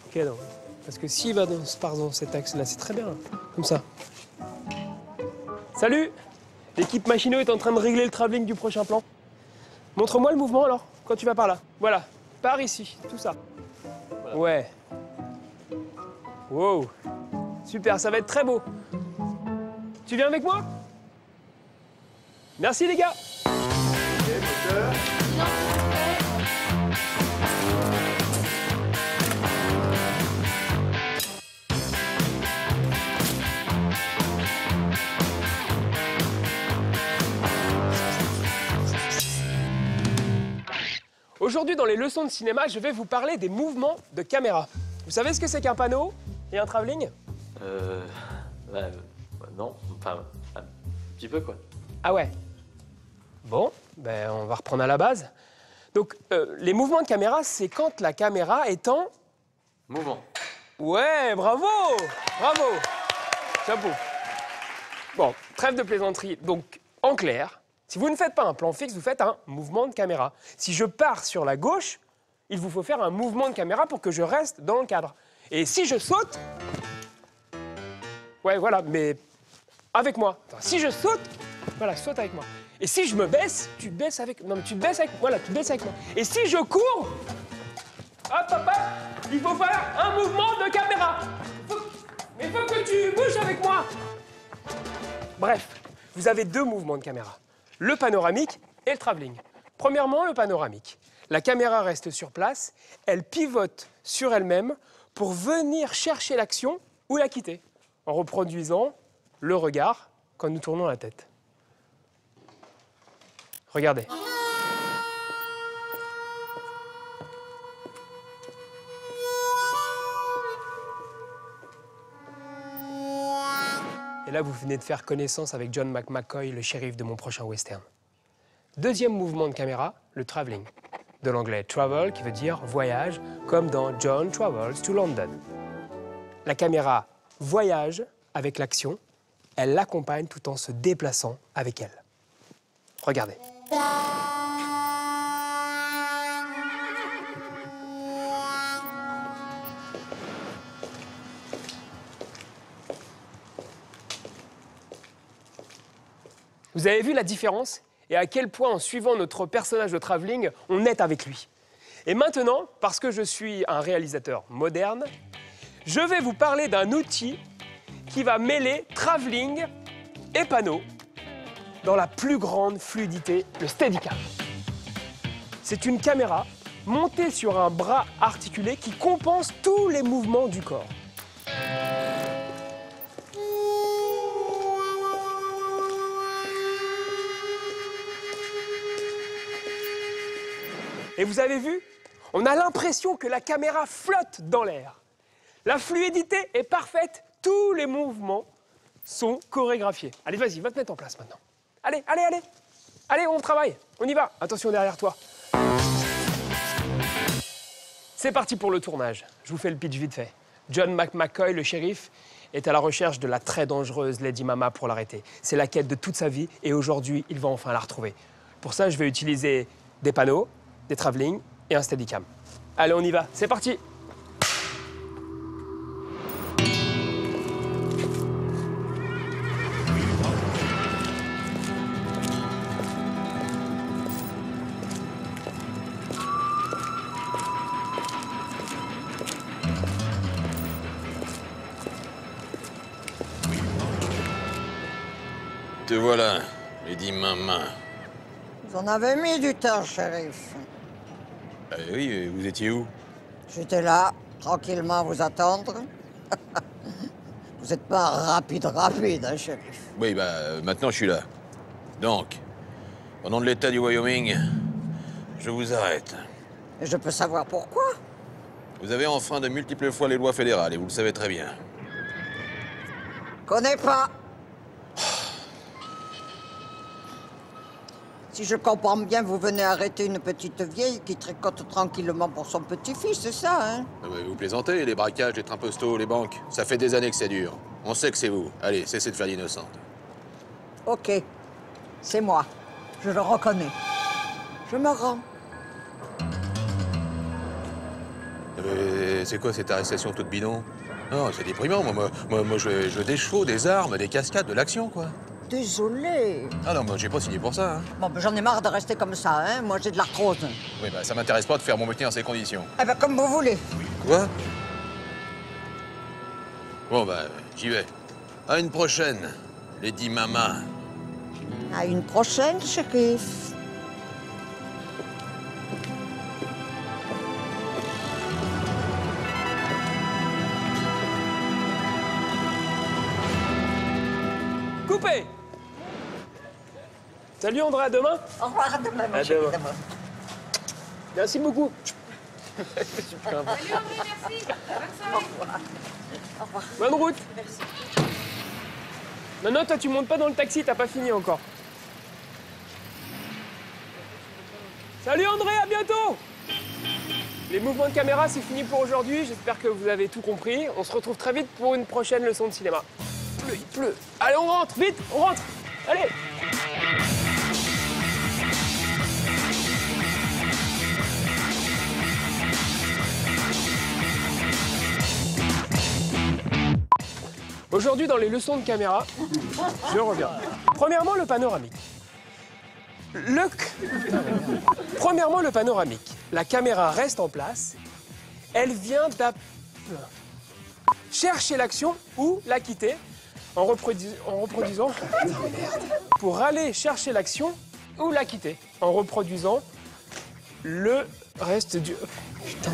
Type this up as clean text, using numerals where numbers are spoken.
Ok, non. Parce que s'il va dans cet axe-là, c'est très bien. Comme ça. Salut! L'équipe Machino est en train de régler le travelling du prochain plan. Montre-moi le mouvement alors, quand tu vas par là. Voilà, par ici, tout ça. Voilà. Ouais. Wow. Super, ça va être très beau. Tu viens avec moi? Merci les gars. Aujourd'hui, dans les leçons de cinéma, je vais vous parler des mouvements de caméra. Vous savez ce que c'est qu'un panneau et un travelling? Non, enfin, un petit peu quoi. Ah ouais. Bon, ben on va reprendre à la base. Donc, les mouvements de caméra, c'est quand la caméra est en... Mouvement. Ouais, bravo! Bravo! Chapeau. Bon, trêve de plaisanterie. Donc, en clair, si vous ne faites pas un plan fixe, vous faites un mouvement de caméra. Si je pars sur la gauche, il vous faut faire un mouvement de caméra pour que je reste dans le cadre. Et si je saute... Ouais, voilà, mais avec moi. Enfin, si je saute, voilà, saute avec moi. Et si je me baisse, tu te baisses avec... Non, mais tu te baisses avec... Voilà, tu te baisses avec moi. Et si je cours... Hop, hop, hop, il faut faire un mouvement de caméra. Mais il faut que tu bouges avec moi. Bref, vous avez deux mouvements de caméra. Le panoramique et le travelling. Premièrement, le panoramique. La caméra reste sur place, elle pivote sur elle-même pour venir chercher l'action ou la quitter, en reproduisant le regard quand nous tournons la tête. Regardez. Et là, vous venez de faire connaissance avec John McCoy, le shérif de mon prochain western. Deuxième mouvement de caméra, le travelling. De l'anglais travel, qui veut dire voyage, comme dans John Travels to London. La caméra voyage avec l'action, elle l'accompagne tout en se déplaçant avec elle. Regardez. Vous avez vu la différence et à quel point, en suivant notre personnage de travelling, on est avec lui. Et maintenant, parce que je suis un réalisateur moderne, je vais vous parler d'un outil qui va mêler travelling et panneau dans la plus grande fluidité, le Steadicam. C'est une caméra montée sur un bras articulé qui compense tous les mouvements du corps. Et vous avez vu? On a l'impression que la caméra flotte dans l'air. La fluidité est parfaite, tous les mouvements sont chorégraphiés. Allez, vas-y, va te mettre en place maintenant. Allez, allez, allez. Allez, on travaille, on y va. Attention derrière toi. C'est parti pour le tournage. Je vous fais le pitch vite fait. John McCoy, le shérif, est à la recherche de la très dangereuse Lady Mama pour l'arrêter. C'est la quête de toute sa vie et aujourd'hui, il va enfin la retrouver. Pour ça, je vais utiliser des panneaux, des travelling et un Steadicam. Allez, on y va, c'est parti! Te voilà, Lady Mama. Vous en avez mis du temps, shérif. Oui, vous étiez où? J'étais là, tranquillement à vous attendre. Vous êtes pas rapide, hein, shérif. Oui, maintenant je suis là. Donc, au nom de l'État du Wyoming, je vous arrête. Et je peux savoir pourquoi? Vous avez enfreint de multiples fois les lois fédérales et vous le savez très bien. Connais pas. Si je comprends bien, vous venez arrêter une petite vieille qui tricote tranquillement pour son petit-fils, c'est ça, hein? Vous plaisantez, les braquages, les trains postaux, les banques. Ça fait des années que ça dure. On sait que c'est vous. Allez, cessez de faire l'innocente. Ok, c'est moi. Je le reconnais. Je me rends. C'est quoi cette arrestation toute bidon? Non, c'est déprimant. Moi, je veux des chevaux, des armes, des cascades, de l'action, quoi. Désolé. Ah non, moi, j'ai pas signé pour ça, hein. Bon, ben, j'en ai marre de rester comme ça, hein. Moi, j'ai de l'arthrose. Oui, bah, ça m'intéresse pas de faire mon métier dans ces conditions. Eh ben, comme vous voulez. Quoi? Bon, bah, j'y vais. À une prochaine, Lady Mama. À une prochaine, shérif. Coupé. Salut André, à demain. Au revoir, à demain, À mon chéri, demain. demain. Merci beaucoup. Salut André, merci. Bonne soirée. Bonne route. Merci. Non, toi tu montes pas dans le taxi, t'as pas fini encore. Salut André, à bientôt. Les mouvements de caméra, c'est fini pour aujourd'hui. J'espère que vous avez tout compris. On se retrouve très vite pour une prochaine leçon de cinéma. Il pleut. Allez, on rentre, vite, on rentre. Allez. Aujourd'hui, dans les leçons de caméra, je reviens. Premièrement, le panoramique. Premièrement, le panoramique. La caméra reste en place. Elle vient chercher l'action ou la quitter en reproduisant... Pour aller chercher l'action ou la quitter en reproduisant le reste du... Putain,